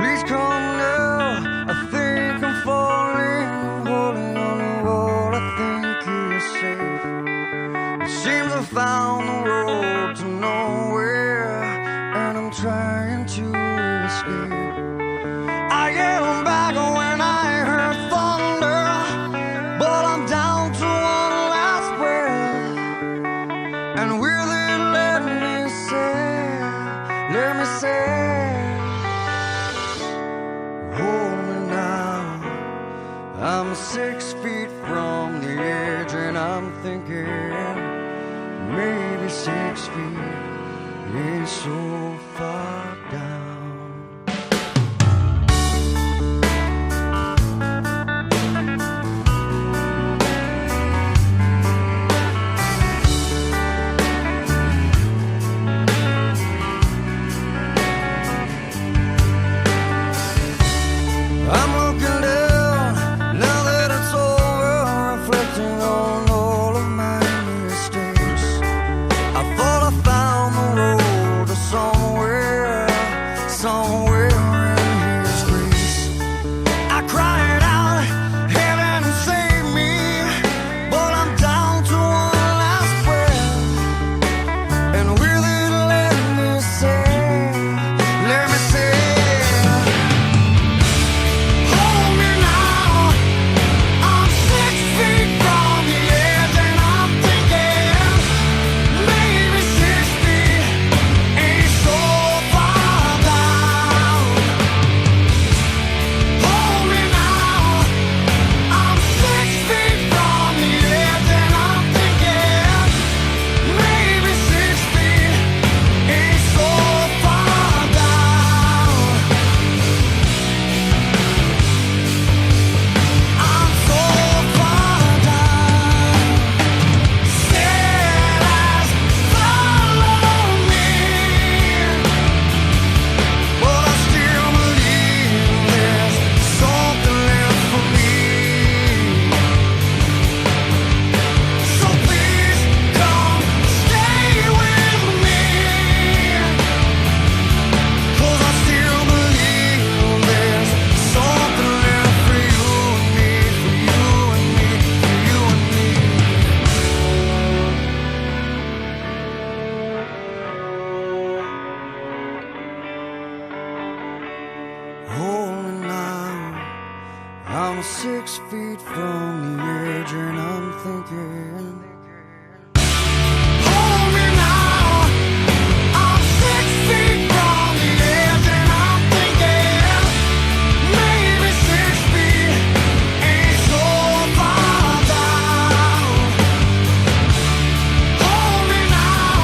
Please come now, I think I'm falling, holding on to what I think is safe. It seems I found the road to nowhere, and I'm trying to escape. I get back when I heard thunder, but I'm down to one last breath. And will it let me say, hold me now. I'm 6 feet from the edge, and I'm thinking maybe 6 feet ain't so far down. I'm 6 feet from the edge, and I'm thinking, hold me now. I'm 6 feet from the edge, and I'm thinking, maybe 6 feet ain't so far down. Hold me now.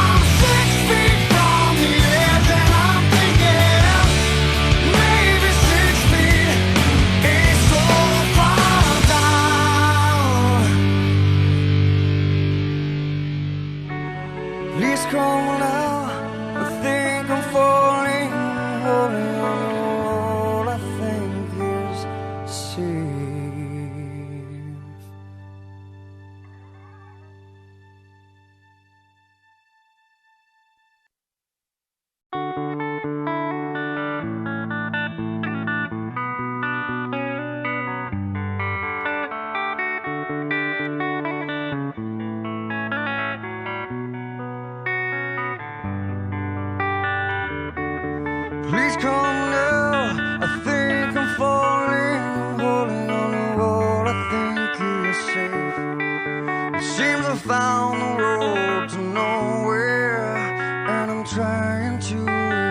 I'm 6 feet from the edge, and I'm thinking, maybe 6 feet ain't so far down. Please come now, I think I'm falling, holding on to what I think is safe. Please come now, I think I'm falling, holding on to what I think is safe. It seems I found the road to nowhere, and I'm trying to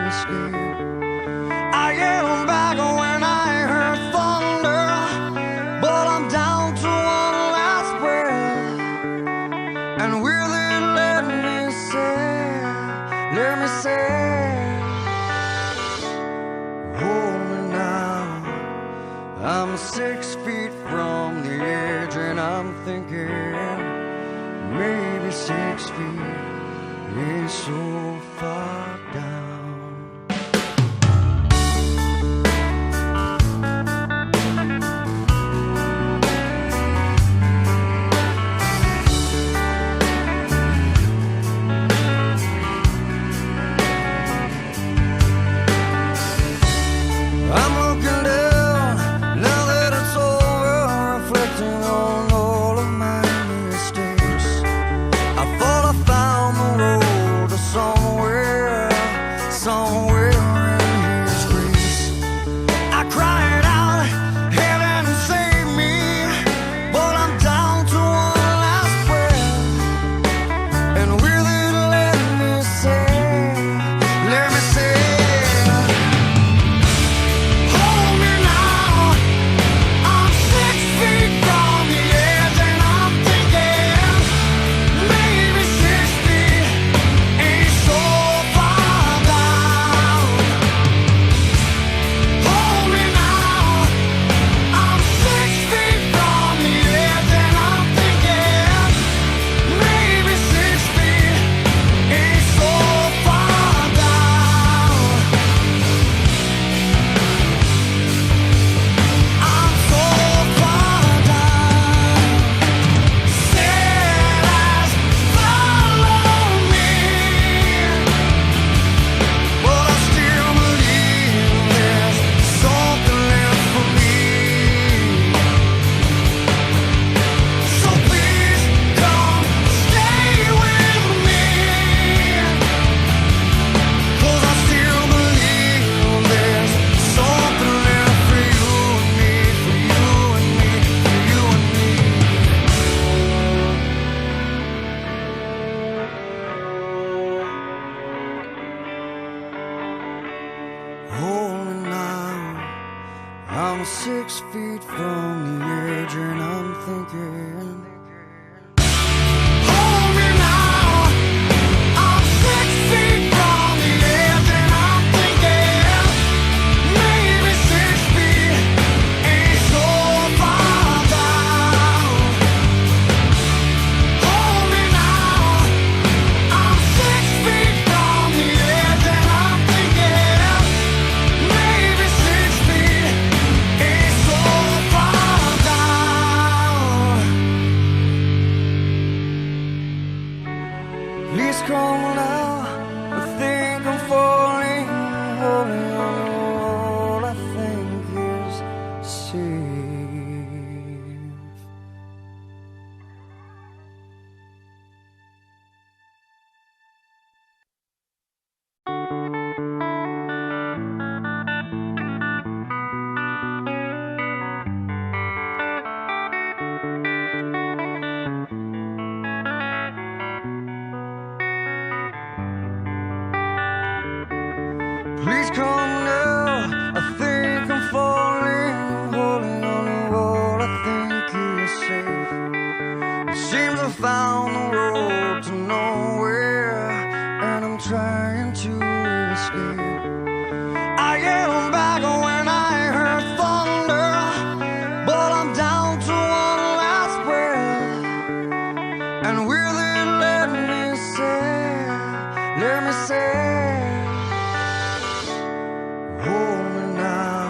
escape. I get back when I heard thunder, but I'm down to one last breath. And will it let me say, hold me now. I'm 6 feet from the edge, and I'm thinking maybe 6 feet ain't so far down. I'm 6 feet from the edge and I'm thinking, hold me now. I'm 6 feet from the edge and I'm thinking, maybe 6 feet ain't so far down. Hold me now. I'm 6 feet from the edge and I'm thinking, maybe 6 feet ain't so far down. Please come now, I think I'm falling, holding on to what I think is safe. Please come now, I think I'm falling, holding on to what I think is safe. It seems I found the road to nowhere, and I'm trying to escape. I yelled back when I heard thunder, but I'm down to one last breath. And will it let me say, hold me now.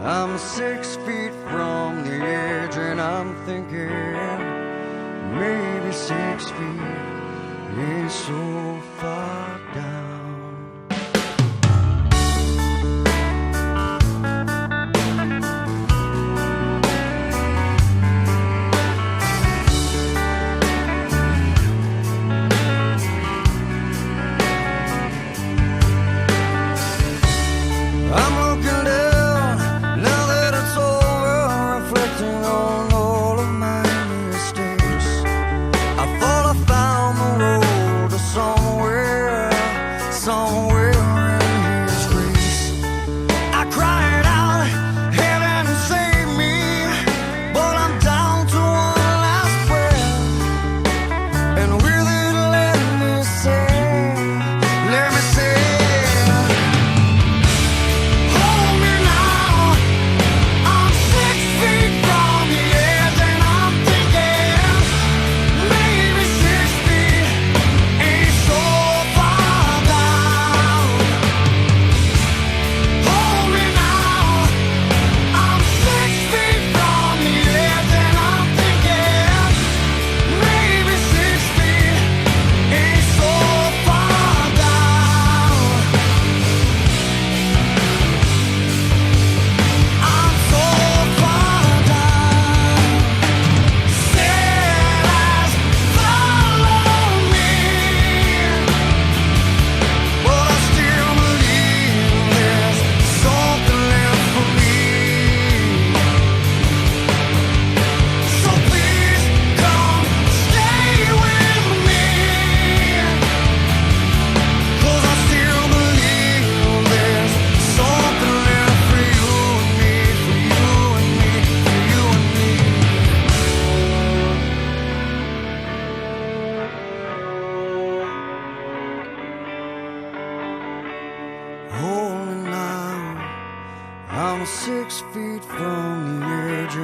I'm 6 feet from the edge and I'm thinking, maybe 6 feet ain't so far down. I'm looking down, now that it's over, reflecting on all of my mistakes. I thought I found the road to somewhere in His grace. I cried out, heaven save me, but I'm down to one last breath. And will it let me say, hold me now. I'm 6 feet from the edge and I'm thinking, maybe 6 feet ain't so far down. Hold me now. I'm 6 feet from the edge and I'm thinking, maybe 6 feet ain't so far down. I'm so far down. Said eyes follow me, but I still believe there's something left for me. So please come stay with me, 'cause I still believe there's something left for you and me, for you and me, for you and me. Hold me now. I'm 6 feet from the edge